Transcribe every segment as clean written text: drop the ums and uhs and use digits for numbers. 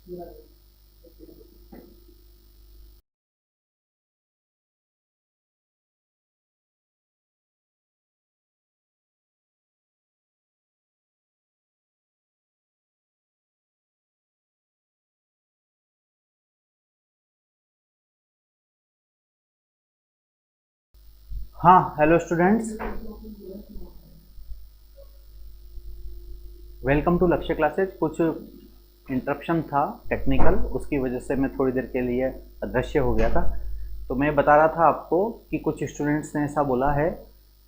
हाँ, hello students, welcome to लक्ष्य classes. कुछ इंटरप्शन था टेक्निकल, उसकी वजह से मैं थोड़ी देर के लिए अदृश्य हो गया था। तो मैं बता रहा था आपको कि कुछ स्टूडेंट्स ने ऐसा बोला है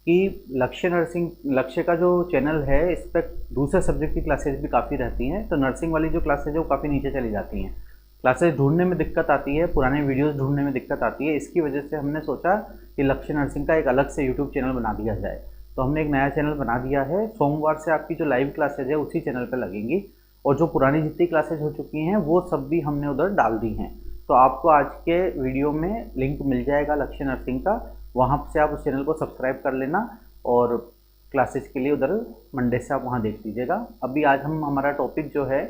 कि लक्ष्य का जो चैनल है, इस पर दूसरे सब्जेक्ट की क्लासेज भी काफ़ी रहती हैं, तो नर्सिंग वाली जो क्लासेज है वो काफ़ी नीचे चली जाती हैं। क्लासेज ढूंढने में दिक्कत आती है, पुराने वीडियोस ढूंढने में दिक्कत आती है। इसकी वजह से हमने सोचा कि लक्ष्य नर्सिंग का एक अलग से यूट्यूब चैनल बना दिया जाए। तो हमने एक नया चैनल बना दिया है। सोमवार से आपकी जो लाइव क्लासेज है उसी चैनल पर लगेंगी, और जो पुरानी जितनी क्लासेज हो चुकी हैं वो सब भी हमने उधर डाल दी हैं। तो आपको आज के वीडियो में लिंक मिल जाएगा लक्ष्य नर्सिंग का, वहाँ से आप उस चैनल को सब्सक्राइब कर लेना, और क्लासेज के लिए उधर मंडे से आप वहाँ देख लीजिएगा। अभी आज हमारा टॉपिक जो है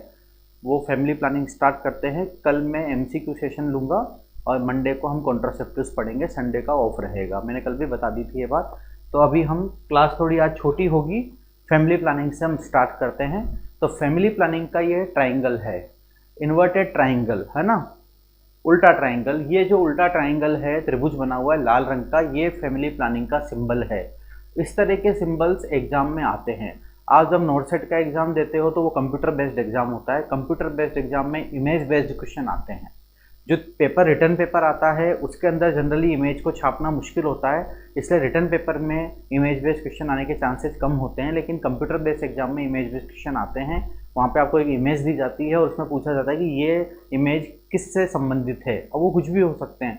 वो फैमिली प्लानिंग स्टार्ट करते हैं। कल मैं एमसीक्यू सेशन लूँगा और मंडे को हम कॉन्ट्रासेप्टिव्स पढ़ेंगे, संडे का ऑफ रहेगा। मैंने कल भी बता दी थी ये बात। तो अभी हम क्लास थोड़ी आज छोटी होगी, फैमिली प्लानिंग से हम स्टार्ट करते हैं। तो फैमिली प्लानिंग का ये ट्राइंगल है, इन्वर्टेड ट्राइंगल है ना, उल्टा ट्राइंगल। ये जो उल्टा ट्राइंगल है, त्रिभुज बना हुआ है लाल रंग का, ये फैमिली प्लानिंग का सिंबल है। इस तरह के सिंबल्स एग्जाम में आते हैं। आज जब नॉर्सेट का एग्जाम देते हो तो वो कंप्यूटर बेस्ड एग्जाम होता है। कंप्यूटर बेस्ड एग्जाम में इमेज बेस्ड क्वेश्चन आते हैं। जो पेपर रिटर्न पेपर आता है उसके अंदर जनरली इमेज को छापना मुश्किल होता है, इसलिए रिटर्न पेपर में इमेज बेस्ड क्वेश्चन आने के चांसेस कम होते हैं। लेकिन कंप्यूटर बेस्ड एग्जाम में इमेज बेस्ड क्वेश्चन आते हैं। वहाँ पे आपको एक इमेज दी जाती है और उसमें पूछा जाता है कि ये इमेज किससे संबंधित है, और वो कुछ भी हो सकते हैं।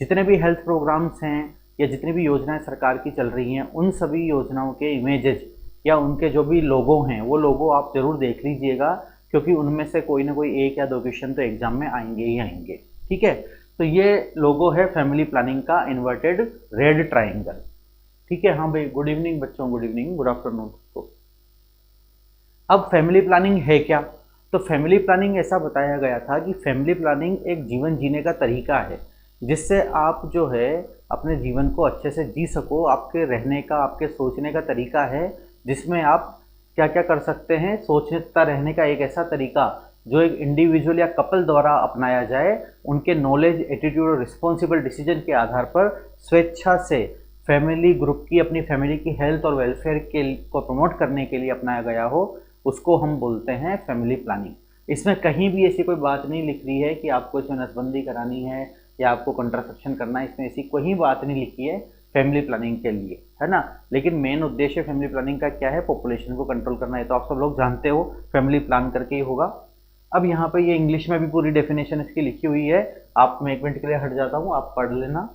जितने भी हेल्थ प्रोग्राम्स हैं या जितनी भी योजनाएं सरकार की चल रही हैं, उन सभी योजनाओं के इमेजेस या उनके जो भी लोगो हैं वो लोगो आप ज़रूर देख लीजिएगा, क्योंकि उनमें से कोई ना कोई एक या दो क्वेश्चन तो एग्जाम में आएंगे ही आएंगे। ठीक है, तो ये लोगो है फैमिली प्लानिंग का, इन्वर्टेड रेड ट्राइंगल। ठीक है, हाँ भाई, गुड इवनिंग बच्चों, गुड इवनिंग, गुड आफ्टरनून। तो अब फैमिली प्लानिंग है क्या? तो फैमिली प्लानिंग ऐसा बताया गया था कि फैमिली प्लानिंग एक जीवन जीने का तरीका है, जिससे आप जो है अपने जीवन को अच्छे से जी सको। आपके रहने का, आपके सोचने का तरीका है, जिसमें आप क्या क्या कर सकते हैं, सोचता रहने का एक ऐसा तरीका जो एक इंडिविजुअल या कपल द्वारा अपनाया जाए। उनके नॉलेज, एटीट्यूड और रिस्पॉन्सिबल डिसीजन के आधार पर स्वेच्छा से फैमिली ग्रुप की, अपनी फैमिली की हेल्थ और वेलफेयर के को प्रमोट करने के लिए अपनाया गया हो, उसको हम बोलते हैं फैमिली प्लानिंग। इसमें कहीं भी ऐसी कोई बात नहीं लिख रही है कि आपको इसमें नसबंदी करानी है या आपको कंट्रासेप्शन करना है, इसमें ऐसी कोई बात नहीं लिखी है फैमिली प्लानिंग के लिए, है ना। लेकिन मेन उद्देश्य फैमिली प्लानिंग का क्या है? पॉपुलेशन को कंट्रोल करना है। तो आप सब लोग जानते हो फैमिली प्लान करके ही होगा। अब यहाँ पे ये इंग्लिश में भी पूरी डेफिनेशन इसकी लिखी हुई है। आप, मैं एक मिनट के लिए हट जाता हूँ, आप पढ़ लेना,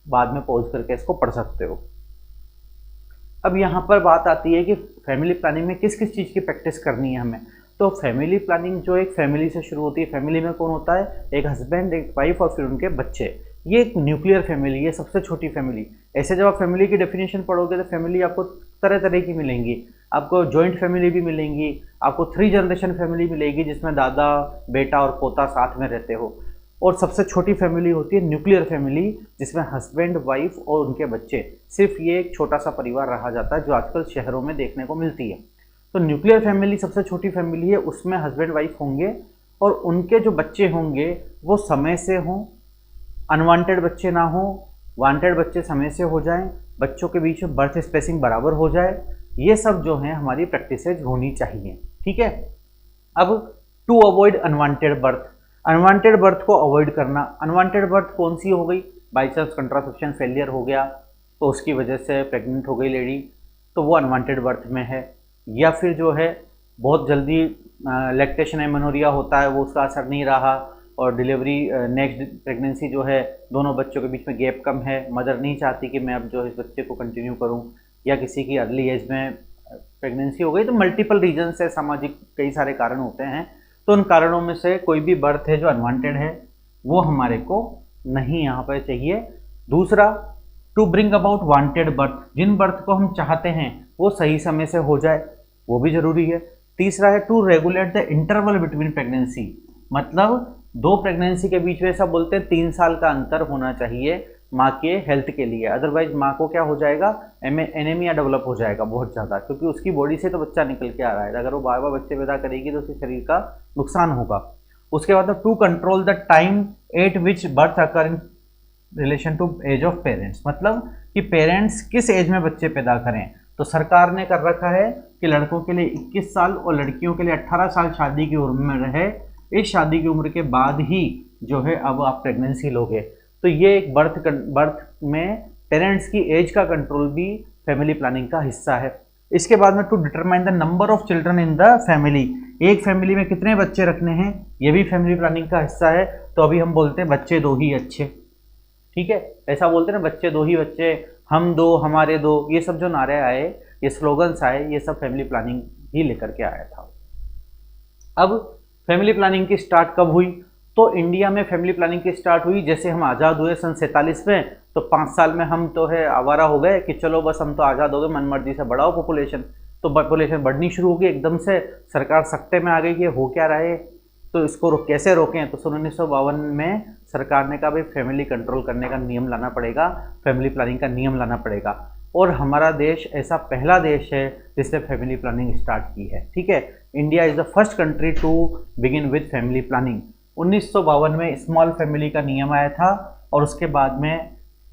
बाद में पॉज करके इसको पढ़ सकते हो। अब यहाँ पर बात आती है कि फैमिली प्लानिंग में किस किस चीज़ की प्रैक्टिस करनी है हमें। तो फैमिली प्लानिंग जो एक फैमिली से शुरू होती है। फैमिली में कौन होता है? एक हस्बैंड, एक वाइफ और फिर उनके बच्चे। ये एक न्यूक्लियर फैमिली है, सबसे छोटी फैमिली। ऐसे जब आप फैमिली की डेफिनेशन पढ़ोगे तो फैमिली आपको तरह तरह की मिलेंगी। आपको जॉइंट फैमिली भी मिलेंगी, आपको 3 जनरेशन फैमिली मिलेगी जिसमें दादा, बेटा और पोता साथ में रहते हो। और सबसे छोटी फैमिली होती है न्यूक्लियर फैमिली, जिसमें हस्बैंड, वाइफ और उनके बच्चे। सिर्फ ये एक छोटा सा परिवार रहा जाता है, जो आजकल शहरों में देखने को मिलती है। तो न्यूक्लियर फैमिली सबसे छोटी फैमिली है, उसमें हस्बैंड वाइफ होंगे और उनके जो बच्चे होंगे वो समय से हों, अनवांटेड बच्चे ना हो, वांटेड बच्चे समय से हो जाएं, बच्चों के बीच में बर्थ स्पेसिंग बराबर हो जाए। ये सब जो है हमारी प्रैक्टिसेज होनी चाहिए। ठीक है। अब to avoid unwanted birth, unwanted birth को अवॉइड करना। अनवांटेड बर्थ कौन सी हो गई? बाई चांस कंट्रासेप्शन फेलियर हो गया तो उसकी वजह से प्रेग्नेंट हो गई लेडी, तो वो अनवांटेड बर्थ में है। या फिर जो है बहुत जल्दी लैक्टेशन एमेनोरिया होता है, वो उसका असर नहीं रहा और डिलीवरी, नेक्स्ट प्रेगनेंसी जो है, दोनों बच्चों के बीच में गैप कम है, मदर नहीं चाहती कि मैं अब जो इस बच्चे को कंटिन्यू करूं, या किसी की अर्ली एज में प्रेगनेंसी हो गई। तो मल्टीपल रीजन से, सामाजिक कई सारे कारण होते हैं। तो उन कारणों में से कोई भी बर्थ है जो अनवांटेड है वो हमारे को नहीं यहाँ पर चाहिए। दूसरा, to bring about wanted birth, जिन बर्थ को हम चाहते हैं वो सही समय से हो जाए, वो भी जरूरी है। तीसरा है to regulate the interval between pregnancy, मतलब 2 प्रेगनेंसी के बीच में ऐसा बोलते हैं 3 साल का अंतर होना चाहिए माँ के हेल्थ के लिए, अदरवाइज माँ को क्या हो जाएगा, एनीमिया डेवलप हो जाएगा बहुत ज़्यादा, क्योंकि उसकी बॉडी से तो बच्चा निकल के आ रहा है, अगर वो बार बार बच्चे पैदा करेगी तो उसके शरीर का नुकसान होगा। उसके बाद to control the time at which birth occur in relation to age of parents, मतलब कि पेरेंट्स किस एज में बच्चे पैदा करें। तो सरकार ने कर रखा है कि लड़कों के लिए 21 साल और लड़कियों के लिए 18 साल शादी की उम्र में रहे, इस शादी की उम्र के बाद ही जो है अब आप प्रेगनेंसी लोगे। तो ये एक बर्थ में पेरेंट्स की एज का कंट्रोल भी फैमिली प्लानिंग का हिस्सा है। इसके बाद में to determine the number of children in the family, एक फैमिली में कितने बच्चे रखने हैं, ये भी फैमिली प्लानिंग का हिस्सा है। तो अभी हम बोलते हैं बच्चे 2 ही अच्छे, ठीक है, ऐसा बोलते हैं ना, बच्चे 2 ही बच्चे, हम 2 हमारे 2, ये सब जो नारे आए, ये स्लोगन्स आए, ये सब फैमिली प्लानिंग ही लेकर के आया था। अब फैमिली प्लानिंग की स्टार्ट कब हुई, तो इंडिया में फैमिली प्लानिंग की स्टार्ट हुई जैसे हम आज़ाद हुए सन 47 में, तो 5 साल में हम तो है आवारा हो गए कि चलो बस हम तो आज़ाद हो गए, मनमर्जी से बढ़ाओ पॉपुलेशन। तो पॉपुलेशन बढ़नी शुरू हो गई एकदम से, सरकार सख्ते में आ गई कि हो क्या रहा है, तो इसको कैसे रोकें। तो 1952 में सरकार ने कहा भाई फैमिली कंट्रोल करने का नियम लाना पड़ेगा, फैमिली प्लानिंग का नियम लाना पड़ेगा, और हमारा देश ऐसा पहला देश है जिसने फैमिली प्लानिंग स्टार्ट की है, ठीक है। India is the first country to begin with family planning. 1952 में स्मॉल फैमिली का नियम आया था और उसके बाद में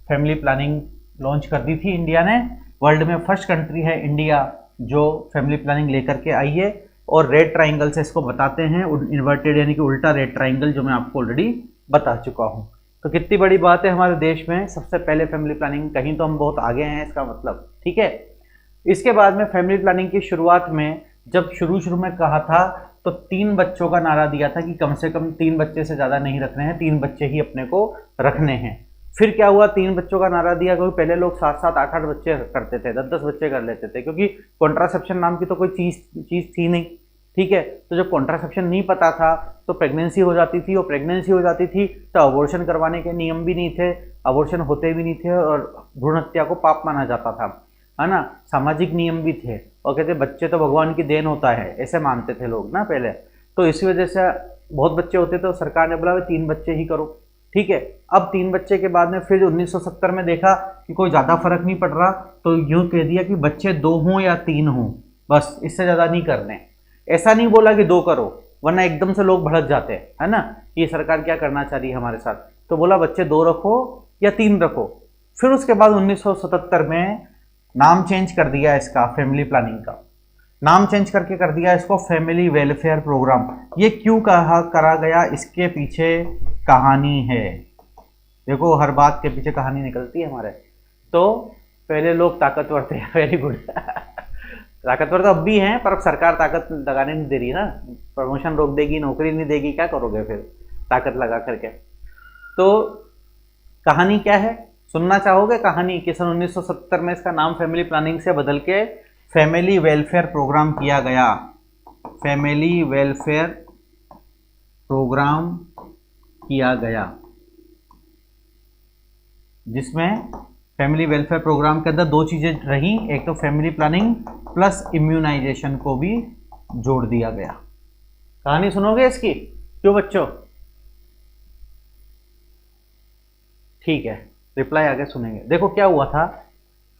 फैमिली प्लानिंग लॉन्च कर दी थी इंडिया ने। वर्ल्ड में फर्स्ट कंट्री है इंडिया जो फैमिली प्लानिंग लेकर के आई है, और रेड ट्राइंगल से इसको बताते हैं, इन्वर्टेड यानी कि उल्टा रेड ट्राइंगल, जो मैं आपको ऑलरेडी बता चुका हूँ। तो कितनी बड़ी बात है, हमारे देश में सबसे पहले फैमिली प्लानिंग, कहीं तो हम बहुत आगे हैं इसका मतलब, ठीक है। इसके बाद में फैमिली प्लानिंग की शुरुआत में जब शुरू में कहा था तो 3 बच्चों का नारा दिया था कि कम से कम 3 बच्चे से ज़्यादा नहीं रखने हैं, 3 बच्चे ही अपने को रखने हैं। फिर क्या हुआ, 3 बच्चों का नारा दिया, क्योंकि पहले लोग 7-7, 8-8 बच्चे करते थे, 10-10 बच्चे कर लेते थे, क्योंकि कॉन्ट्रासेप्शन नाम की तो कोई चीज़ थी नहीं, ठीक है। तो जब कॉन्ट्रासेप्शन नहीं पता था तो प्रेगनेंसी हो जाती थी, और प्रेगनेंसी हो जाती थी तो अबॉर्शन करवाने के नियम भी नहीं थे, अबॉर्शन होते भी नहीं थे, और भ्रूण हत्या को पाप माना जाता था, है ना। सामाजिक नियम भी थे, और कहते बच्चे तो भगवान की देन होता है, ऐसे मानते थे लोग ना पहले। तो इसी वजह से बहुत बच्चे होते थे, तो सरकार ने बोला 3 बच्चे ही करो, ठीक है। अब 3 बच्चे के बाद में फिर 1970 में देखा कि कोई ज़्यादा फर्क नहीं पड़ रहा, तो यूँ कह दिया कि बच्चे 2 हों या 3 हों, बस इससे ज़्यादा नहीं करने। ऐसा नहीं बोला कि 2 करो, वरना एकदम से लोग भड़क जाते हैं, है ना, ये सरकार क्या करना चाह रही है हमारे साथ। तो बोला बच्चे 2 रखो या 3 रखो। फिर उसके बाद 1977 में नाम चेंज कर दिया इसका, फैमिली प्लानिंग का नाम चेंज करके कर दिया इसको फैमिली वेलफेयर प्रोग्राम। ये क्यों करा गया, इसके पीछे कहानी है। देखो हर बात के पीछे कहानी निकलती है हमारे। तो पहले लोग ताकतवर थे, वेरी गुड ताकतवर तो अब भी हैं, पर अब सरकार ताकत लगाने नहीं दे रही ना, प्रमोशन रोक देगी, नौकरी नहीं देगी, क्या करोगे फिर ताकत लगा करके। तो कहानी क्या है, सुनना चाहोगे कहानी कि सन 1970 में इसका नाम फैमिली प्लानिंग से बदल के फैमिली वेलफेयर प्रोग्राम किया गया, फैमिली वेलफेयर प्रोग्राम किया गया, जिसमें फैमिली वेलफेयर प्रोग्राम के अंदर 2 चीज़ें रही, एक तो फैमिली प्लानिंग प्लस इम्यूनाइजेशन को भी जोड़ दिया गया। कहानी सुनोगे इसकी, क्यों बच्चों, ठीक है, रिप्लाई आगे सुनेंगे। देखो क्या हुआ था,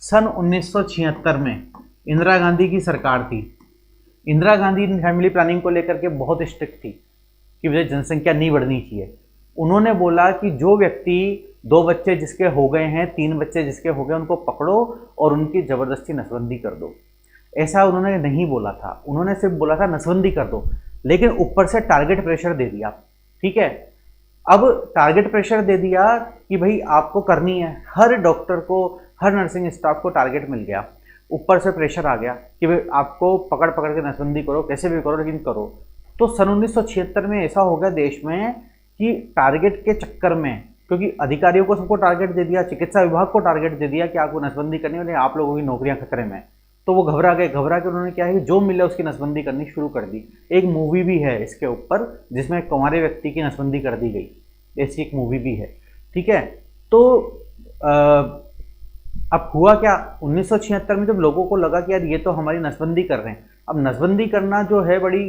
सन 1976 में इंदिरा गांधी की सरकार थी। इंदिरा गांधी फैमिली प्लानिंग को लेकर के बहुत स्ट्रिक्ट थी कि मुझे जनसंख्या नहीं बढ़नी चाहिए। उन्होंने बोला कि जो व्यक्ति 2 बच्चे जिसके हो गए हैं, 3 बच्चे जिसके हो गए, उनको पकड़ो और उनकी ज़बरदस्ती नसबंदी कर दो। ऐसा उन्होंने नहीं बोला था, उन्होंने सिर्फ बोला था नसबंदी कर दो, लेकिन ऊपर से टारगेट प्रेशर दे दिया, ठीक है। अब टारगेट प्रेशर दे दिया कि भाई आपको करनी है, हर डॉक्टर को, हर नर्सिंग स्टाफ को टारगेट मिल गया, ऊपर से प्रेशर आ गया कि भाई आपको पकड़ पकड़ के नसबंदी करो, कैसे भी करो लेकिन करो। तो सन 1976 में ऐसा हो गया देश में कि टारगेट के चक्कर में, क्योंकि अधिकारियों को सबको टारगेट दे दिया, चिकित्सा विभाग को टारगेट दे दिया कि आपको नसबंदी करनी है, आप लोगों की नौकरियां खतरे में, तो वो घबरा गए। घबरा के उन्होंने क्या है कि जो मिला उसकी नसबंदी करनी शुरू कर दी। एक मूवी भी है इसके ऊपर जिसमें कुंवारे व्यक्ति की नसबंदी कर दी गई, ऐसी एक मूवी भी है, ठीक है। तो अब हुआ क्या, 1976 में जब लोगों को लगा कि यार ये तो हमारी नसबंदी कर रहे हैं, अब नसबंदी करना जो है बड़ी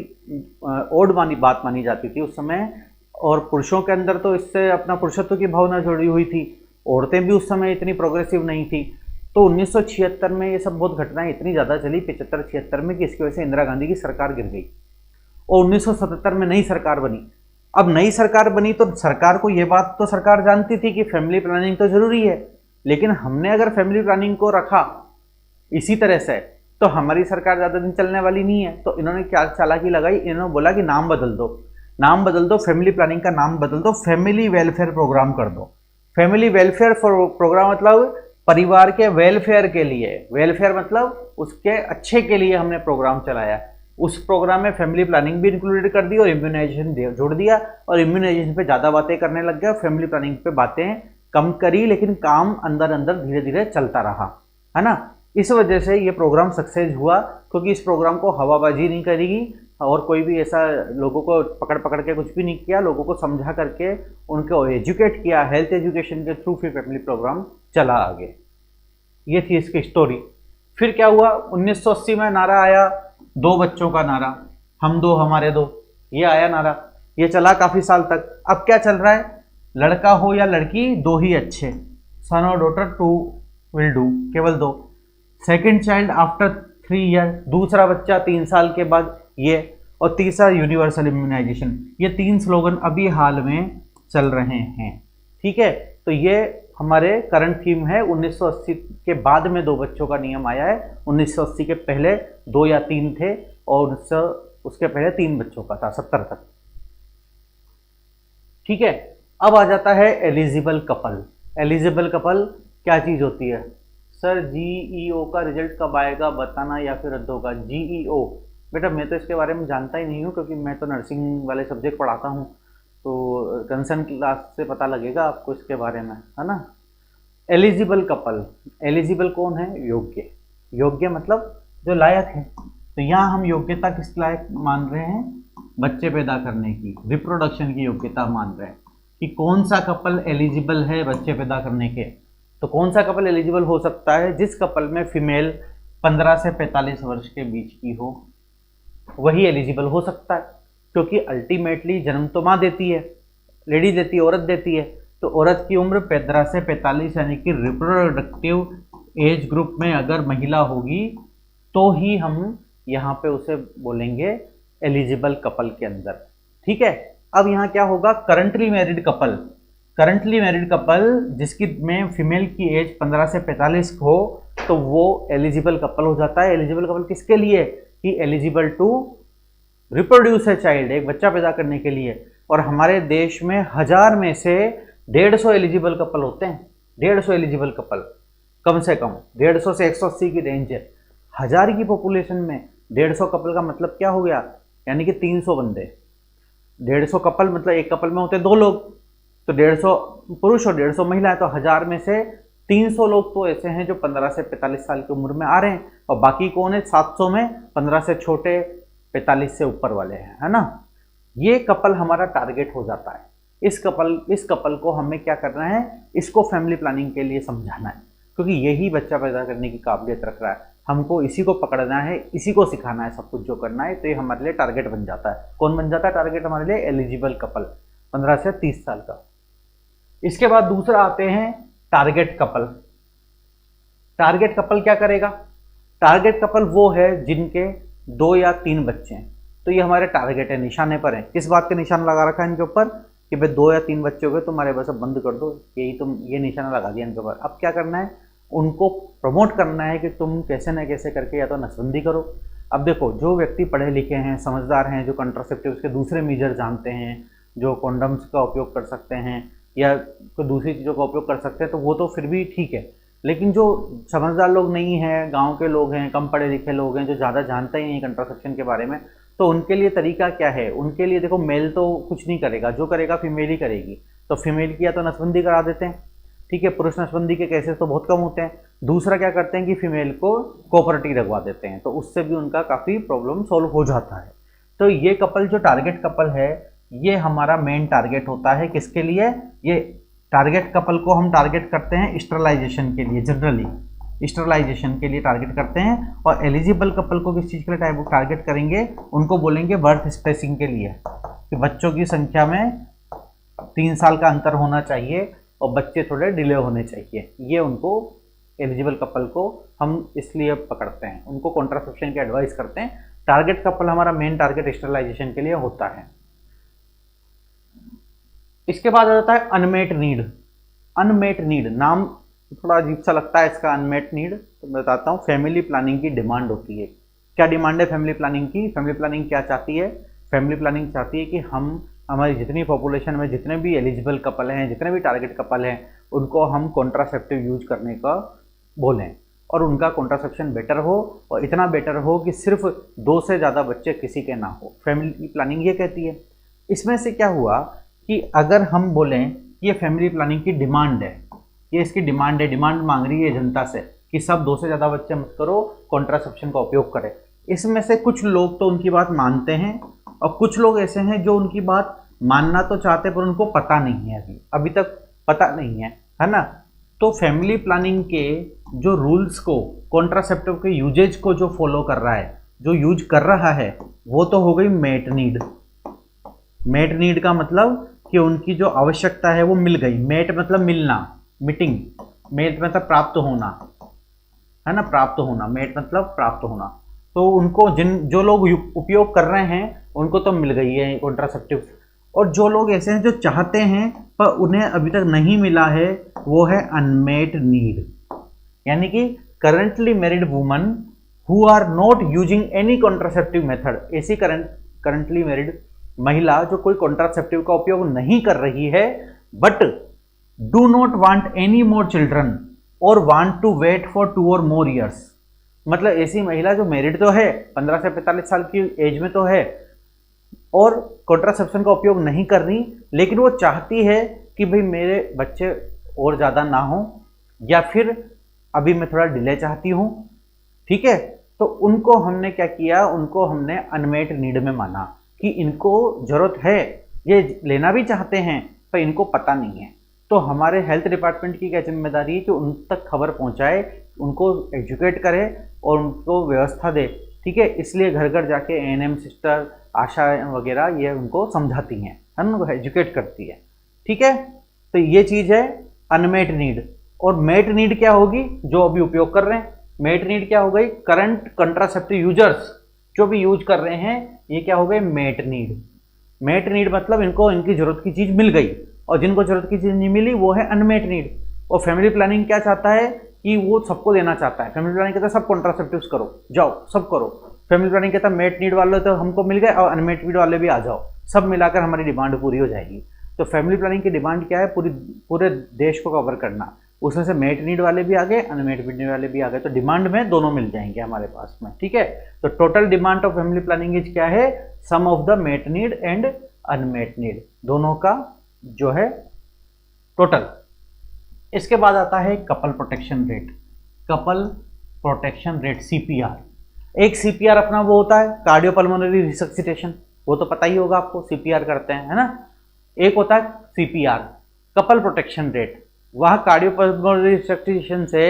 ओड बात मानी जाती थी उस समय, और पुरुषों के अंदर तो इससे अपना पुरुषत्व की भावना जुड़ी हुई थी, औरतें भी उस समय इतनी प्रोग्रेसिव नहीं थी। तो 1976 में ये सब बहुत घटनाएं इतनी ज़्यादा चली 75-76 में कि इसकी वजह से इंदिरा गांधी की सरकार गिर गई और 1977 में नई सरकार बनी। अब नई सरकार बनी तो सरकार को ये बात तो सरकार जानती थी कि फैमिली प्लानिंग तो जरूरी है, लेकिन हमने अगर फैमिली प्लानिंग को रखा इसी तरह से तो हमारी सरकार ज़्यादा दिन चलने वाली नहीं है। तो इन्होंने क्या चालाकी लगाई, इन्होंने बोला कि नाम बदल दो, फैमिली प्लानिंग का नाम बदल दो, फैमिली वेलफेयर प्रोग्राम कर दो। फैमिली वेलफेयर प्रोग्राम मतलब परिवार के वेलफेयर के लिए, वेलफेयर मतलब उसके अच्छे के लिए हमने प्रोग्राम चलाया। उस प्रोग्राम में फैमिली प्लानिंग भी इंक्लूडेड कर दी और इम्यूनाइजेशन जोड़ दिया, और इम्यूनाइजेशन पे ज़्यादा बातें करने लग गया, फैमिली प्लानिंग पे बातें कम करी, लेकिन काम अंदर अंदर धीरे धीरे चलता रहा, है ना। इस वजह से ये प्रोग्राम सक्सेस हुआ, क्योंकि इस प्रोग्राम को हवाबाजी नहीं करेगी और कोई भी ऐसा लोगों को पकड़ पकड़ के कुछ भी नहीं किया, लोगों को समझा करके उनको एजुकेट किया, हेल्थ एजुकेशन के थ्रू फिर फैमिली प्रोग्राम चला आगे। ये थी इसकी स्टोरी। फिर क्या हुआ, 1980 में नारा आया, 2 बच्चों का नारा, हम 2 हमारे 2, ये आया नारा, ये चला काफ़ी साल तक। अब क्या चल रहा है, लड़का हो या लड़की 2 ही अच्छे, सन और डॉटर 2 विल डू, केवल 2। सेकेंड चाइल्ड आफ्टर 3 ईयर, दूसरा बच्चा 3 साल के बाद ये, और तीसरा यूनिवर्सल इम्यूनाइजेशन। ये 3 स्लोगन अभी हाल में चल रहे हैं, ठीक है। तो ये हमारे करंट थीम है। 1980 के बाद में 2 बच्चों का नियम आया है, 1980 के पहले 2 या 3 थे, और उसके पहले 3 बच्चों का था 70 तक, ठीक है। अब आ जाता है एलिजिबल कपल। एलिजिबल कपल क्या चीज़ होती है सर? जीईओ का रिजल्ट कब आएगा बताना या फिर रद्द होगा? जीईओ बेटा मैं तो इसके बारे में जानता ही नहीं हूँ, क्योंकि मैं तो नर्सिंग वाले सब्जेक्ट पढ़ाता हूँ, तो कंसर्न क्लास से पता लगेगा आपको इसके बारे में, है ना। एलिजिबल कपल, एलिजिबल कौन है? योग्य। योग्य मतलब जो लायक है। तो यहाँ हम योग्यता किस लायक मान रहे हैं? बच्चे पैदा करने की, रिप्रोडक्शन की योग्यता मान रहे हैं कि कौन सा कपल एलिजिबल है बच्चे पैदा करने के। तो कौन सा कपल एलिजिबल हो सकता है? जिस कपल में फीमेल 15 से 45 वर्ष के बीच की हो, वही एलिजिबल हो सकता है, क्योंकि अल्टीमेटली जन्म तो माँ देती है, लेडी देती है, औरत देती है। तो औरत की उम्र 15 से 45 यानी कि रिप्रोडक्टिव एज ग्रुप में अगर महिला होगी तो ही हम यहाँ पे उसे बोलेंगे एलिजिबल कपल के अंदर, ठीक है। अब यहाँ क्या होगा, currently married couple. Currently married couple जिसकी में फीमेल की एज 15 से 45 हो तो वो एलिजिबल कपल हो जाता है। एलिजिबल कपल किसके लिए? कि eligible to reproduce a child, एक बच्चा पैदा करने के लिए। और हमारे देश में 1000 में से 150 एलिजिबल कपल होते हैं। 150 एलिजिबल कपल, कम से कम 150 से 180 की रेंज है। 1000 की पॉपुलेशन में 150 कपल का मतलब क्या हो गया? यानी कि 300 बंदे। 150 कपल मतलब एक कपल में होते 2 लोग, तो 150 पुरुष और 150 महिला। तो 1000 में से 300 लोग तो ऐसे हैं जो 15 से 45 साल की उम्र में आ रहे हैं, और बाकी कौन है? 700 में 15 से छोटे, 45 से ऊपर वाले हैं, है ना। ये कपल हमारा टारगेट हो जाता है। इस कपल को हमें क्या करना है? इसको फैमिली प्लानिंग के लिए समझाना है, क्योंकि यही बच्चा पैदा करने की काबिलियत रख रहा है। हमको इसी को पकड़ना है, इसी को सिखाना है सब कुछ जो करना है। तो ये हमारे लिए टारगेट बन जाता है। कौन बन जाता है टारगेट हमारे लिए? एलिजिबल कपल 15 से 30 साल का। इसके बाद दूसरा आते हैं टारगेट कपल। टारगेट कपल क्या करेगा? टारगेट कपल वो है जिनके 2 या 3 बच्चे हैं। तो ये हमारे टारगेट है, निशाने पर है। किस बात के निशान लगा रखा है इनके ऊपर? कि भाई 2 या 3 बच्चे हो गए तुम्हारे, बस अब बंद कर दो, यही तुम, ये निशाना लगा दिया इनके ऊपर। अब क्या करना है? उनको प्रमोट करना है कि तुम कैसे ना कैसे करके या तो नसबंदी करो। अब देखो, जो व्यक्ति पढ़े लिखे हैं, समझदार हैं, जो कंट्रासेप्टिव्स के दूसरे मेजर जानते हैं, जो कॉन्डम्स का उपयोग कर सकते हैं या कोई दूसरी चीज़ों का उपयोग कर सकते हैं, तो वो तो फिर भी ठीक है। लेकिन जो समझदार लोग नहीं हैं, गांव के लोग हैं, कम पढ़े लिखे लोग हैं, जो ज़्यादा जानते ही नहीं कंट्रासेप्शन के बारे में, तो उनके लिए तरीका क्या है? उनके लिए देखो, मेल तो कुछ नहीं करेगा, जो करेगा फीमेल ही करेगी। तो फीमेल की या तो नसबंदी करा देते हैं, ठीक है। पुरुष नसबंदी के केसेस तो बहुत कम होते हैं। दूसरा क्या करते हैं कि फीमेल को कोऑपरेटिव लगवा देते हैं, तो उससे भी उनका काफ़ी प्रॉब्लम सॉल्व हो जाता है। तो ये कपल जो टारगेट कपल है, ये हमारा मेन टारगेट होता है। किसके लिए? ये टारगेट कपल को हम टारगेट करते हैं स्टरलाइजेशन के लिए जनरली, स्टरलाइजेशन के लिए टारगेट करते हैं, और एलिजिबल कपल को किस चीज़ के लिए टारगेट करेंगे, उनको बोलेंगे बर्थ स्पेसिंग के लिए, कि बच्चों की संख्या में 3 साल का अंतर होना चाहिए और बच्चे थोड़े डिले होने चाहिए। ये उनको एलिजिबल कपल को हम इसलिए पकड़ते हैं, उनको कॉन्ट्रासेप्शन की एडवाइस करते हैं। टारगेट कपल हमारा मेन टारगेट स्टरलाइजेशन के लिए होता है। इसके बाद आ जाता है अनमेट नीड। अनमेट नीड नाम थोड़ा अजीब सा लगता है इसका, अनमेट नीड। तो मैं बताता हूँ, फैमिली प्लानिंग की डिमांड होती है। क्या डिमांड है फैमिली प्लानिंग की? फैमिली प्लानिंग क्या चाहती है? फैमिली प्लानिंग चाहती है कि हम हमारी जितनी पॉपुलेशन में जितने भी एलिजिबल कपल हैं, जितने भी टारगेट कपल हैं, उनको हम कॉन्ट्रासेप्टिव यूज करने का बोलें, और उनका कॉन्ट्रासेप्शन बेटर हो, और इतना बेटर हो कि सिर्फ 2 से ज़्यादा बच्चे किसी के ना हो। फैमिली प्लानिंग ये कहती है। इसमें से क्या हुआ कि अगर हम बोलें ये फैमिली प्लानिंग की डिमांड है, ये इसकी डिमांड है, डिमांड मांग रही है जनता से कि सब 2 से ज़्यादा बच्चे मत करो, कॉन्ट्रासेप्शन का उपयोग करें। इसमें से कुछ लोग तो उनकी बात मानते हैं, और कुछ लोग ऐसे हैं जो उनकी बात मानना तो चाहते पर उनको पता नहीं है, अभी तक पता नहीं है ना। तो फैमिली प्लानिंग के जो रूल्स को, कॉन्ट्रासेप्टिव के यूजेज को जो फॉलो कर रहा है, जो यूज कर रहा है, वो तो हो गई मेट नीड। मेट नीड का मतलब कि उनकी जो आवश्यकता है वो मिल गई। मेट मतलब मिलना, मीटिंग। मेट मतलब प्राप्त होना, है ना, प्राप्त होना। मेट मतलब प्राप्त होना। तो उनको जो लोग उपयोग कर रहे हैं उनको तो मिल गई है कॉन्ट्रासेप्टिव, और जो लोग ऐसे हैं जो चाहते हैं पर उन्हें अभी तक नहीं मिला है, वो है अनमेट नीड। यानी कि currently married woman who are not using any contraceptive method, ऐसी करंटली मैरिड महिला जो कोई कॉन्ट्रासेप्टिव का उपयोग नहीं कर रही है, but do not want any more children और वांट टू वेट फॉर 2 और मोर ईयर्स। मतलब ऐसी महिला जो मैरिड तो है, 15 से 45 साल की एज में तो है, और कॉन्ट्रासेप्शन का उपयोग नहीं कर रही, लेकिन वो चाहती है कि भाई मेरे बच्चे और ज़्यादा ना हो, या फिर अभी मैं थोड़ा डिले चाहती हूँ, ठीक है। तो उनको हमने क्या किया, उनको हमने अनमेट नीड में माना कि इनको ज़रूरत है, ये लेना भी चाहते हैं पर इनको पता नहीं है। तो हमारे हेल्थ डिपार्टमेंट की क्या जिम्मेदारी है कि उन तक खबर पहुँचाए, उनको एजुकेट करे और उनको व्यवस्था दे, ठीक है। इसलिए घर घर जाके एएनएम सिस्टर, आशा वगैरह ये उनको समझाती हैं, है ना, उनको एजुकेट करती है, ठीक है। तो ये चीज़ है अनमेट नीड। और मेट नीड क्या होगी, जो अभी उपयोग कर रहे हैं। मेट नीड क्या हो गई, करंट कंट्रासेप्टिव यूजर्स जो भी यूज कर रहे हैं, ये क्या हो गए, मेट नीड। मेट नीड मतलब इनको इनकी जरूरत की चीज़ मिल गई, और जिनको जरूरत की चीज़ नहीं मिली वो है अनमेट नीड। और फैमिली प्लानिंग क्या चाहता है कि वो सबको देना चाहता है। फैमिली प्लानिंग कहता है सब कॉन्ट्रासेप्टिव्स करो, जाओ सब करो। फैमिली प्लानिंग कहता है मेट नीड वाले तो हमको मिल गए, और अनमेट नीड वाले भी आ जाओ, सब मिलाकर हमारी डिमांड पूरी हो जाएगी। तो फैमिली प्लानिंग की डिमांड क्या है, पूरे देश को कवर करना। उसमें से मेट नीड वाले भी आ गए, अनमेट नीड वाले भी आ गए, तो डिमांड में दोनों मिल जाएंगे हमारे पास में, ठीक है। तो total demand of family planning is क्या है, sum of the met need and unmet need, दोनों का जो है टोटल। इसके बाद आता है couple protection rate. Couple protection rate, CPR. एक सीपीआर अपना वो होता है कार्डियोपल्मोनरी रिसक्सिटेशन, वो तो पता ही होगा आपको, सीपीआर करते हैं, है ना। एक होता है सीपीआर, कपल प्रोटेक्शन रेट। वह कार्डियोपल्मोनरी रिसक्सिटेशन से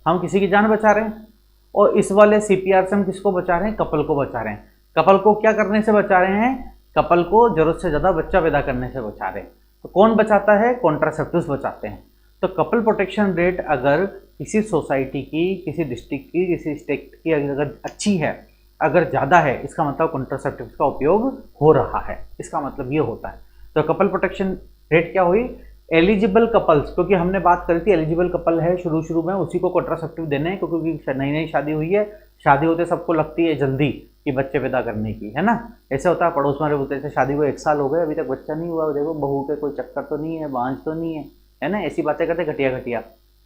हम किसी की जान बचा रहे हैं, और इस वाले सीपीआर से हम किसको बचा रहे हैं, कपल को बचा रहे हैं। कपल को क्या करने से बचा रहे हैं, कपल को जरूरत से ज़्यादा बच्चा पैदा करने से बचा रहे हैं। तो कौन बचाता है, कॉन्ट्रासेप्टिव्स बचाते हैं। तो कपल प्रोटेक्शन रेट अगर किसी सोसाइटी की, किसी डिस्ट्रिक्ट की, किसी स्टेट की अगर अच्छी है, अगर ज़्यादा है, इसका मतलब कॉन्ट्रासेप्टिव्स का उपयोग हो रहा है, इसका मतलब ये होता है। तो कपल प्रोटेक्शन रेट क्या हुई, एलिजिबल कपल्स, क्योंकि हमने बात करी थी एलिजिबल कपल है शुरू में, उसी को कॉन्ट्रासेप्टिव देने हैं, क्योंकि नई नई शादी हुई है, शादी होते सबको लगती है जल्दी कि बच्चे पैदा करने की, है ना। ऐसे होता है, पड़ोस में बोलते हैं शादी को 1 साल हो गए अभी तक बच्चा नहीं हुआ, देखो बहू के कोई चक्कर तो नहीं है, बांझ तो नहीं है ना, ऐसी बातें करते घटिया।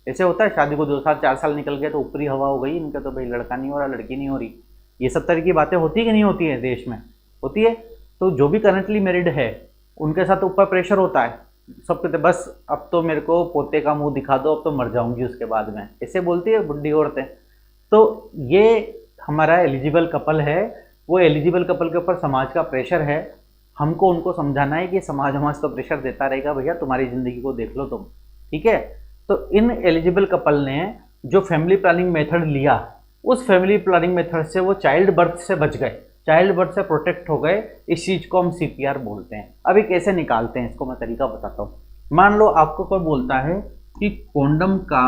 ऐसे होता है, शादी को 2 साल 4 साल निकल गया तो ऊपरी हवा हो गई इनका, तो भाई लड़का नहीं हो रहा, लड़की नहीं हो रही। ये सब तरह की बातें होती है कि नहीं होती है, देश में होती है। तो जो भी करंटली मैरिड है उनके साथ ऊपर प्रेशर होता है, सब कहते बस अब तो मेरे को पोते का मुंह दिखा दो, अब तो मर जाऊंगी उसके बाद में, ऐसे बोलती है बुढ़ी औरतें। तो ये हमारा एलिजिबल कपल है, वो एलिजिबल कपल के ऊपर समाज का प्रेशर है, हमको उनको समझाना है कि समाज तो प्रेशर देता रहेगा, भैया तुम्हारी ज़िंदगी को देख लो तुम, ठीक है। तो इन एलिजिबल कपल ने जो फैमिली प्लानिंग मेथड लिया, उस फैमिली प्लानिंग मेथड से वो चाइल्ड बर्थ से बच गए, चाइल्ड बर्थ से प्रोटेक्ट हो गए। इस चीज़ को हम CPR बोलते हैं। अभी कैसे निकालते हैं इसको मैं तरीका बताता हूँ। मान लो आपको कोई बोलता है कि कॉन्डम का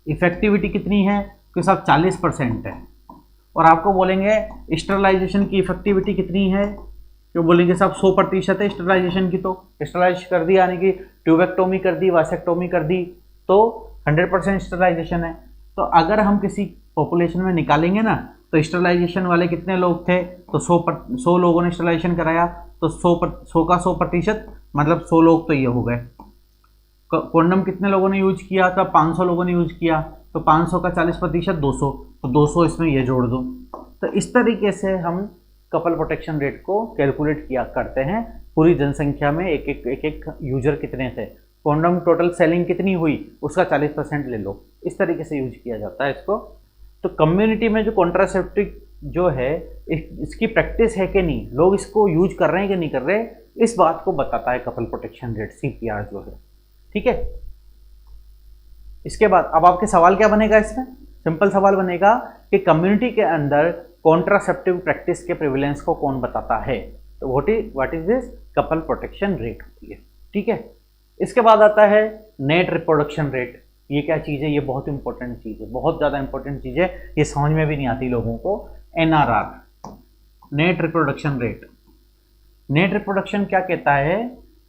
इफेक्टिविटी कितनी है, कि साहब 40% है, और आपको बोलेंगे स्टरलाइजेशन की इफेक्टिविटी कितनी है, क्यों बोलेंगे साहब 100% है स्टरलाइजेशन की, तो स्टरलाइज कर दी यानी कि ट्यूबेक्टोमी कर दी, वासेक्टोमी कर दी तो 100% स्टरलाइजेशन है। तो अगर हम किसी पॉपुलेशन में निकालेंगे ना, तो स्टरलाइजेशन वाले कितने लोग थे, तो 100 लोगों ने स्टरलाइजेशन कराया, तो 100 का 100% मतलब 100 लोग तो ये हो गए। कॉन्डम कितने लोगों ने यूज किया था, 500 लोगों ने यूज किया, तो 500 का 40% 200, तो 200 इसमें ये जोड़ दो। तो इस तरीके से हम कपल प्रोटेक्शन रेट को कैलकुलेट किया करते हैं। पूरी जनसंख्या में एक एक यूजर कितने थे, कॉन्डम टोटल सेलिंग कितनी हुई, उसका 40% ले लो। इस तरीके से यूज किया जाता है इसको। तो कम्युनिटी में जो कॉन्ट्रासेप्टिव जो है इसकी प्रैक्टिस है कि नहीं, लोग इसको यूज कर रहे हैं कि नहीं कर रहे, इस बात को बताता है कपल प्रोटेक्शन रेट, CPR जो है। ठीक है, इसके बाद अब आपके सवाल क्या बनेगा, इसमें सिंपल सवाल बनेगा कि कम्युनिटी के अंदर कॉन्ट्रासेप्टिव प्रैक्टिस के प्रिविलेंस को कौन बताता है। तो what is this, couple protection rate होती है। ठीक है, इसके बाद आता है नेट रिप्रोडक्शन रेट। ये क्या चीज़ है, ये बहुत इंपॉर्टेंट चीज़ है, बहुत ज़्यादा इंपॉर्टेंट चीज़ है, ये समझ में भी नहीं आती लोगों को। NRR, net reproduction rate. Net reproduction क्या कहता है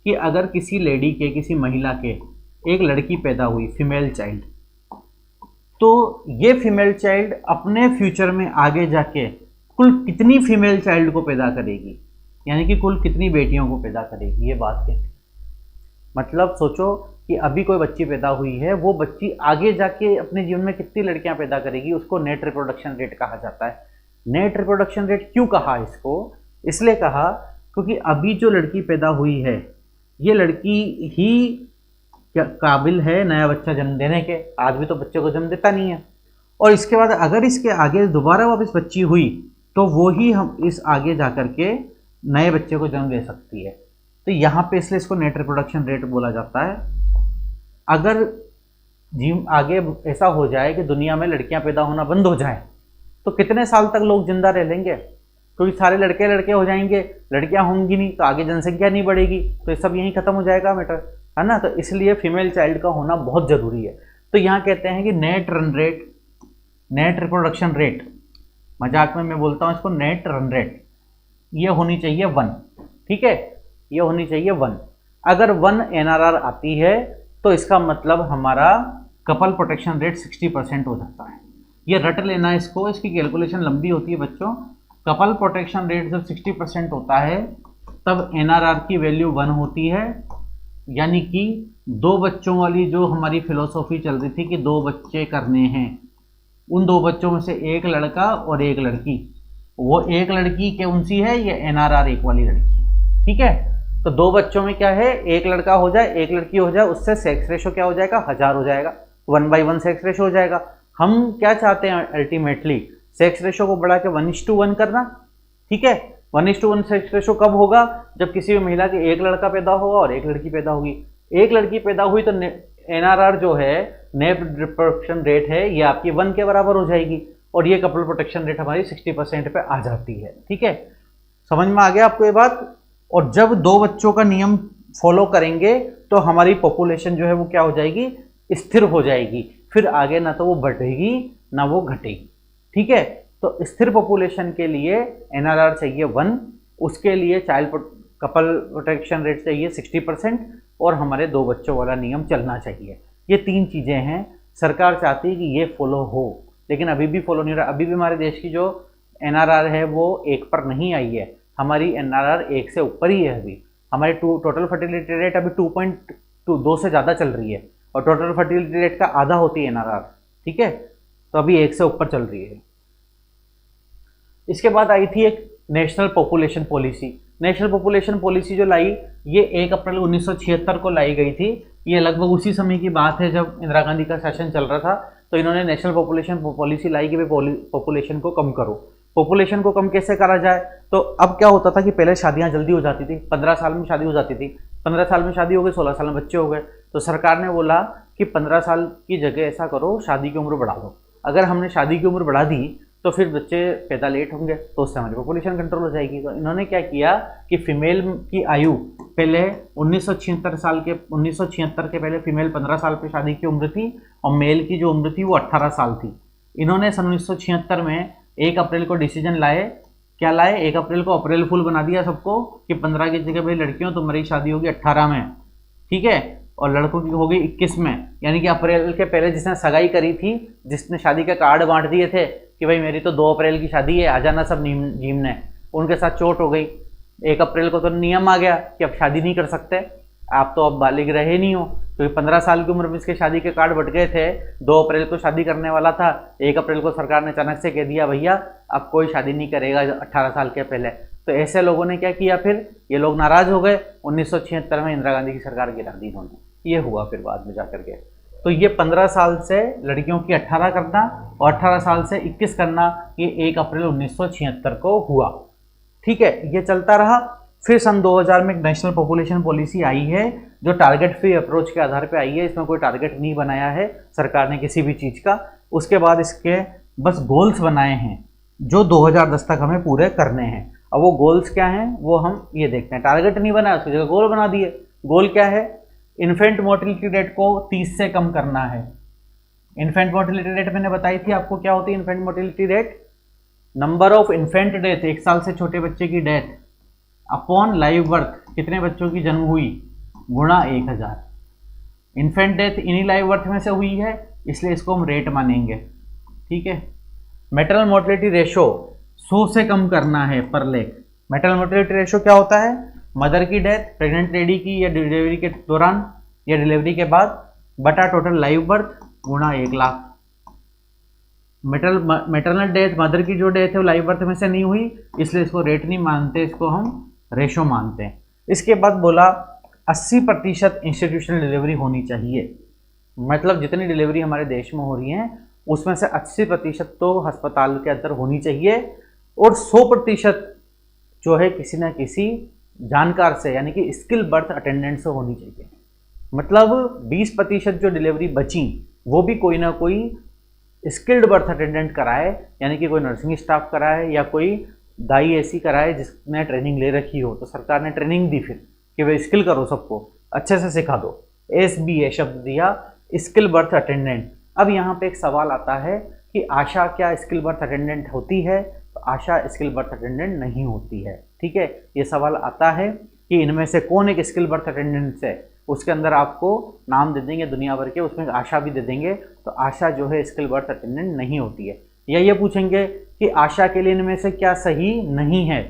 कि अगर किसी लेडी के, किसी महिला के एक लड़की पैदा हुई, फीमेल चाइल्ड, तो ये फीमेल चाइल्ड अपने फ्यूचर में आगे जाके कुल कितनी फीमेल चाइल्ड को पैदा करेगी, यानी कि कुल कितनी बेटियों को पैदा करेगी, ये बात कहती है। मतलब सोचो कि अभी कोई बच्ची पैदा हुई है, वो बच्ची आगे जाके अपने जीवन में कितनी लड़कियां पैदा करेगी, उसको नेट रिप्रोडक्शन रेट कहा जाता है। नेट रिप्रोडक्शन रेट क्यों कहा इसको, इसलिए कहा क्योंकि अभी जो लड़की पैदा हुई है, ये लड़की ही क्या काबिल है नया बच्चा जन्म देने के, आदमी तो बच्चे को जन्म देता नहीं है। और इसके बाद अगर इसके आगे दोबारा वापस बच्ची हुई, तो वो ही हम इस आगे जाकर के नए बच्चे को जन्म दे सकती है। तो यहाँ पे इसलिए इसको नेट रिप्रोडक्शन रेट बोला जाता है। अगर जीव आगे ऐसा हो जाए कि दुनिया में लड़कियां पैदा होना बंद हो जाए, तो कितने साल तक लोग जिंदा रह लेंगे, क्योंकि सारे लड़के लड़के हो जाएंगे, लड़कियां होंगी नहीं, तो आगे जनसंख्या नहीं बढ़ेगी, तो ये सब यहीं खत्म हो जाएगा मैटर, है ना। तो इसलिए फीमेल चाइल्ड का होना बहुत जरूरी है। तो यहाँ कहते हैं कि net run rate, net reproduction rate, मजाक में मैं बोलता हूँ इसको नेट रन रेट, ये होनी चाहिए 1। ठीक है, ये होनी चाहिए 1। अगर 1 NRR आती है तो इसका मतलब हमारा कपल प्रोटेक्शन रेट 60% हो जाता है। ये रट लेना इसको, इसकी कैलकुलेशन लंबी होती है बच्चों। कपल प्रोटेक्शन रेट जब 60% होता है तब NRR की वैल्यू 1 होती है, यानी कि 2 बच्चों वाली जो हमारी फिलोसॉफी चल रही थी कि 2 बच्चे करने हैं, उन 2 बच्चों में से एक लड़का और एक लड़की, वो एक लड़की कौन सी है, ये NRR 1 वाली लड़की। ठीक है, तो 2 बच्चों में क्या है, एक लड़का हो जाए एक लड़की हो जाए, उससे सेक्स रेशो क्या हो जाएगा, 1000 हो जाएगा, 1/1 सेक्स रेशो हो जाएगा। हम क्या चाहते हैं अल्टीमेटली, सेक्स रेशो को बढ़ा के 1:1 करना। ठीक है, 1:1 सेक्स रेशो कब होगा, जब किसी भी महिला के एक लड़का पैदा होगा और एक लड़की पैदा होगी। एक लड़की पैदा हुई तो NRR जो है, नेट रिप्रोडक्शन रेट है, ये आपकी 1 के बराबर हो जाएगी, और ये कपल प्रोटेक्शन रेट हमारी 60% पे आ जाती है। ठीक है, समझ में आ गया आपको ये बात। और जब 2 बच्चों का नियम फॉलो करेंगे तो हमारी पॉपुलेशन जो है वो क्या हो जाएगी, स्थिर हो जाएगी, फिर आगे ना तो वो बढ़ेगी ना वो घटेगी। ठीक है, तो स्थिर पॉपुलेशन के लिए NRR चाहिए 1, उसके लिए चाइल्ड कपल प्रोटेक्शन रेट चाहिए 60%, और हमारे 2 बच्चों वाला नियम चलना चाहिए। ये 3 चीज़ें हैं, सरकार चाहती है कि ये फॉलो हो, लेकिन अभी भी फॉलो नहीं रहा। अभी भी हमारे देश की जो NRR है वो 1 पर नहीं आई है, हमारी NRR 1 से ऊपर ही है। अभी हमारी टोटल फर्टिलिटी रेट अभी 2.2 से ज़्यादा चल रही है, और टोटल फर्टिलिटी रेट का आधा होती है NRR। ठीक है, तो अभी 1 से ऊपर चल रही है। इसके बाद आई थी एक national population policy. National population policy जो लाई, ये 1 अप्रैल 1976 को लाई गई थी। ये लगभग उसी समय की बात है जब इंदिरा गांधी का शासन चल रहा था, तो इन्होंने नेशनल पॉपुलेशन पॉलिसी लाई कि भाई पॉपुलेशन को कम करो। पॉपुलेशन को कम कैसे करा जाए, तो अब क्या होता था कि पहले शादियां जल्दी हो जाती थी, 15 साल में शादी हो जाती थी, 15 साल में शादी हो गई, 16 साल में बच्चे हो गए, तो सरकार ने बोला कि 15 साल की जगह ऐसा करो शादी की उम्र बढ़ा दो। अगर हमने शादी की उम्र बढ़ा दी तो फिर बच्चे पैदा लेट होंगे, तो उससे हमारी पॉपुलेशन कंट्रोल हो जाएगी। तो इन्होंने क्या किया कि फीमेल की आयु पहले 1976 साल के 1976 के पहले फीमेल 15 साल पे शादी की उम्र थी और मेल की जो उम्र थी वो 18 साल थी। इन्होंने सन 1976 में 1 अप्रैल को डिसीजन लाए, क्या लाए, 1 अप्रैल को अप्रैल फुल बना दिया सबको कि 15 की जगह भाई लड़कियों तुम्हारी शादी होगी 18 में, ठीक है, और लड़कों की हो गई 21 में। यानी कि अप्रैल के पहले जिसने सगाई करी थी, जिसने शादी के कार्ड बांट दिए थे कि भाई मेरी तो 2 अप्रैल की शादी है, आ जाना सब जीमने, उनके साथ चोट हो गई। 1 अप्रैल को तो नियम आ गया कि अब शादी नहीं कर सकते, आप तो अब बालिग रहे नहीं हो, क्योंकि 15 साल की उम्र में इसके शादी के कार्ड बट गए थे। 2 अप्रैल को शादी करने वाला था, 1 अप्रैल को सरकार ने अचानक से कह दिया भैया अब कोई शादी नहीं करेगा 18 साल के पहले। तो ऐसे लोगों ने क्या किया, फिर ये लोग नाराज हो गए। 1976 में इंदिरा गांधी की सरकार गिरा दी इन्होंने, ये हुआ फिर बाद में जाकर के। तो ये 15 साल से लड़कियों की 18 करना और 18 साल से 21 करना, ये 1 अप्रैल 1976 को हुआ, ठीक है, ये चलता रहा। फिर सन 2000 में एक नेशनल पॉपुलेशन पॉलिसी आई है जो टारगेट फ्री अप्रोच के आधार पे आई है। इसमें कोई टारगेट नहीं बनाया है सरकार ने किसी भी चीज़ का। उसके बाद इसके बस गोल्स बनाए हैं जो 2010 तक हमें पूरे करने हैं। अब वो गोल्स क्या हैं वो हम ये देखते हैं। टारगेट नहीं बनाया, उसकी जगह गोल बना दिए। गोल क्या है, इन्फेंट मोर्टेलिटी रेट को 30 से कम करना है। इन्फेंट मोर्टेलिटी रेट मैंने बताई थी आपको क्या होती है। Infant mortality rate number of infant death, 1 साल से छोटे बच्चे की डेथ अपॉन लाइव बर्थ, कितने बच्चों की जन्म हुई, गुणा 1000। इन्फेंट डेथ इन्हीं लाइव बर्थ में से हुई है, इसलिए इसको हम रेट मानेंगे, ठीक है। मैटरनल मोर्टेलिटी रेशो 100 से कम करना है पर लेख। मैटरनल मोर्टेलिटी रेशो क्या होता है, मदर की डेथ प्रेग्नेंट लेडी की या डिलीवरी के दौरान या डिलीवरी के बाद बटा टोटल लाइव बर्थ गुणा 1 लाख। मैटरनल डेथ, मदर की जो डेथ है वो लाइव बर्थ में से नहीं हुई, इसलिए इसको रेट नहीं मानते, इसको हम रेशो मानते हैं। इसके बाद बोला 80% इंस्टीट्यूशनल डिलीवरी होनी चाहिए। मतलब जितनी डिलीवरी हमारे देश में हो रही है उसमें से 80% तो अस्पताल के अंदर होनी चाहिए और 100% जो है किसी न किसी जानकार से यानी कि स्किल बर्थ अटेंडेंट से होनी चाहिए। मतलब 20% जो डिलीवरी बची वो भी कोई ना कोई स्किल्ड बर्थ अटेंडेंट कराए, यानी कि कोई नर्सिंग स्टाफ कराए या कोई दाई ऐसी कराए जिसने ट्रेनिंग ले रखी हो। तो सरकार ने ट्रेनिंग दी फिर कि भाई स्किल करो, सबको अच्छे से सिखा दो। SBA शब्द दिया, स्किल बर्थ अटेंडेंट। अब यहाँ पे एक सवाल आता है कि आशा क्या स्किल बर्थ अटेंडेंट होती है? तो आशा स्किल बर्थ अटेंडेंट नहीं होती है, ठीक है। ये सवाल आता है कि इनमें से कौन एक स्किल बर्थ अटेंडेंट है, उसके अंदर आपको नाम दे देंगे दुनिया भर के, उसमें आशा भी दे देंगे। तो आशा जो है स्किल बर्थ अटेंडेंट नहीं होती है। या ये पूछेंगे कि आशा के लिए इनमें से क्या सही नहीं है,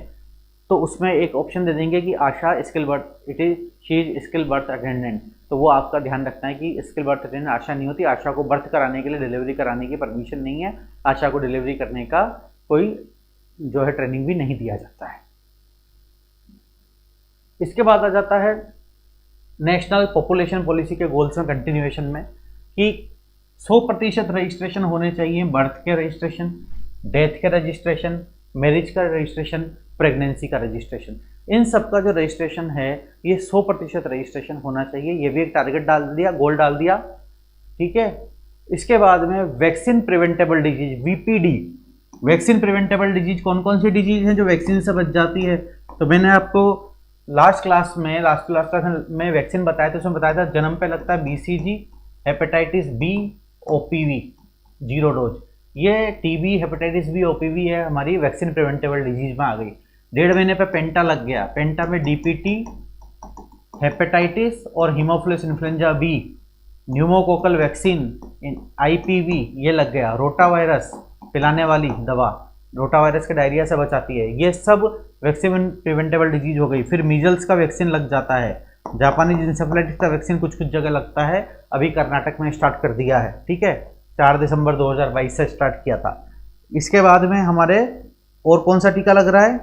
तो उसमें एक ऑप्शन दे देंगे कि ASHA skill birth it is she is skill birth attendant. तो वो आपका ध्यान रखना है कि स्किल बर्थ अटेंडेंट आशा नहीं होती। आशा को बर्थ कराने के लिए, डिलीवरी कराने की परमिशन नहीं है। आशा को डिलीवरी करने का कोई जो है ट्रेनिंग भी नहीं दिया जाता है। इसके बाद आ जाता है नेशनल पॉपुलेशन पॉलिसी के गोल्स में कंटिन्यूएशन में कि 100% रजिस्ट्रेशन होने चाहिए। बर्थ के रजिस्ट्रेशन, डेथ के रजिस्ट्रेशन, मैरिज का रजिस्ट्रेशन, प्रेगनेंसी का रजिस्ट्रेशन, इन सब का जो रजिस्ट्रेशन है ये 100% रजिस्ट्रेशन होना चाहिए। ये भी एक टारगेट डाल दिया, गोल डाल दिया, ठीक है। इसके बाद में vaccine preventable disease VPD। Vaccine preventable disease कौन कौन सी डिजीज हैं जो वैक्सीन से बच जाती है? तो मैंने आपको लास्ट क्लास में वैक्सीन बताया था, उसमें बताया था जन्म पे लगता है BCG, hepatitis B, OPV 0 dose. ये TB, हेपेटाइटिस B, OPV है हमारी वैक्सीन प्रिवेंटेबल डिजीज में आ गई। 1.5 महीने पे पेंटा लग गया। पेंटा में DPT, हेपेटाइटिस और Haemophilus influenza B, pneumococcal vaccine, IPV ये लग गया। रोटा वायरस पिलाने वाली दवा रोटा वायरस के डायरिया से बचाती है। ये सब वैक्सीन प्रिवेंटेबल डिजीज हो गई। फिर मीजल्स का वैक्सीन लग जाता है। जापानीज इंसेफेलाइटिस का वैक्सीन कुछ कुछ जगह लगता है, अभी कर्नाटक में स्टार्ट कर दिया है, ठीक है। 4 दिसंबर 2022 से स्टार्ट किया था। इसके बाद में हमारे और कौन सा टीका लग रहा है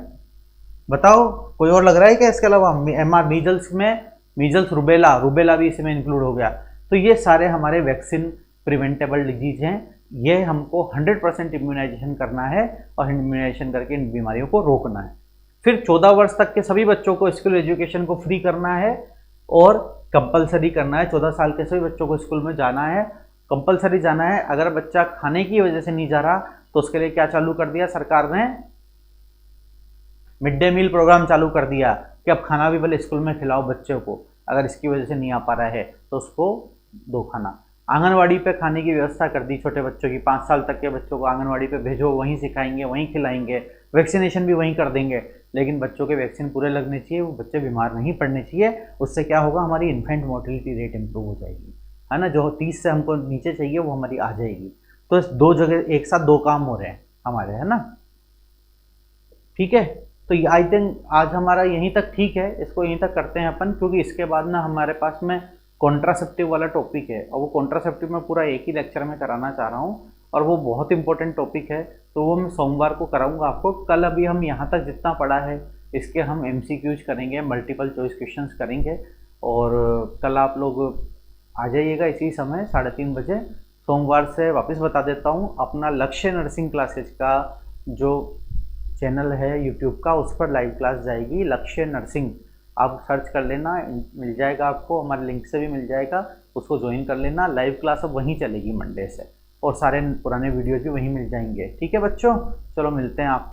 बताओ? कोई और लग रहा है क्या इसके अलावा? MR मीजल्स में मीजल्स, रुबेला भी इसमें इंक्लूड हो गया। तो ये सारे हमारे वैक्सीन प्रिवेंटेबल डिजीज हैं। ये हमको 100% इम्यूनाइजेशन करना है और इम्यूनाइजेशन करके इन बीमारियों को रोकना है। फिर 14 वर्ष तक के सभी बच्चों को स्कूल एजुकेशन को फ्री करना है और कंपलसरी करना है, 14 साल के सभी बच्चों को स्कूल में जाना है, कंपलसरी जाना है। अगर बच्चा खाने की वजह से नहीं जा रहा तो उसके लिए क्या चालू कर दिया सरकार ने, मिड डे मील प्रोग्राम चालू कर दिया कि अब खाना भी भले स्कूल में खिलाओ बच्चों को, अगर इसकी वजह से नहीं आ पा रहा है तो उसको दो खाना। आंगनवाड़ी पे खाने की व्यवस्था कर दी छोटे बच्चों की, 5 साल तक के बच्चों को आंगनवाड़ी पे भेजो, वहीं सिखाएंगे, वहीं खिलाएंगे, वैक्सीनेशन भी वहीं कर देंगे। लेकिन बच्चों के वैक्सीन पूरे लगने चाहिए, वो बच्चे बीमार नहीं पड़ने चाहिए। उससे क्या होगा, हमारी इन्फेंट मोर्टेलिटी रेट इंप्रूव हो जाएगी, है ना, जो 30 से हमको नीचे चाहिए वो हमारी आ जाएगी। तो इस दो जगह एक साथ दो काम हो रहे हैं हमारे, है ना, ठीक है। तो आई थिंक आज हमारा यहीं तक ठीक है, इसको यहीं तक करते हैं अपन, क्योंकि इसके बाद ना हमारे पास में कॉन्ट्रासेप्टिव वाला टॉपिक है, और वो कॉन्ट्रासेप्टिव मैं पूरा एक ही लेक्चर में कराना चाह रहा हूँ, और वो बहुत इंपॉर्टेंट टॉपिक है। तो वो मैं सोमवार को कराऊंगा आपको। कल अभी हम यहाँ तक जितना पढ़ा है इसके हम MCQs करेंगे, मल्टीपल चॉइस क्वेश्चंस करेंगे, और कल आप लोग आ जाइएगा इसी समय 3:30 बजे। सोमवार से वापस बता देता हूँ, अपना लक्ष्य नर्सिंग क्लासेज का जो चैनल है यूट्यूब का, उस पर लाइव क्लास जाएगी, लक्ष्य नर्सिंग, आप सर्च कर लेना, मिल जाएगा आपको, हमारे लिंक से भी मिल जाएगा, उसको ज्वाइन कर लेना। लाइव क्लास अब वहीं चलेगी मंडे से, और सारे पुराने वीडियोज भी वहीं मिल जाएंगे, ठीक है बच्चों। चलो मिलते हैं आप।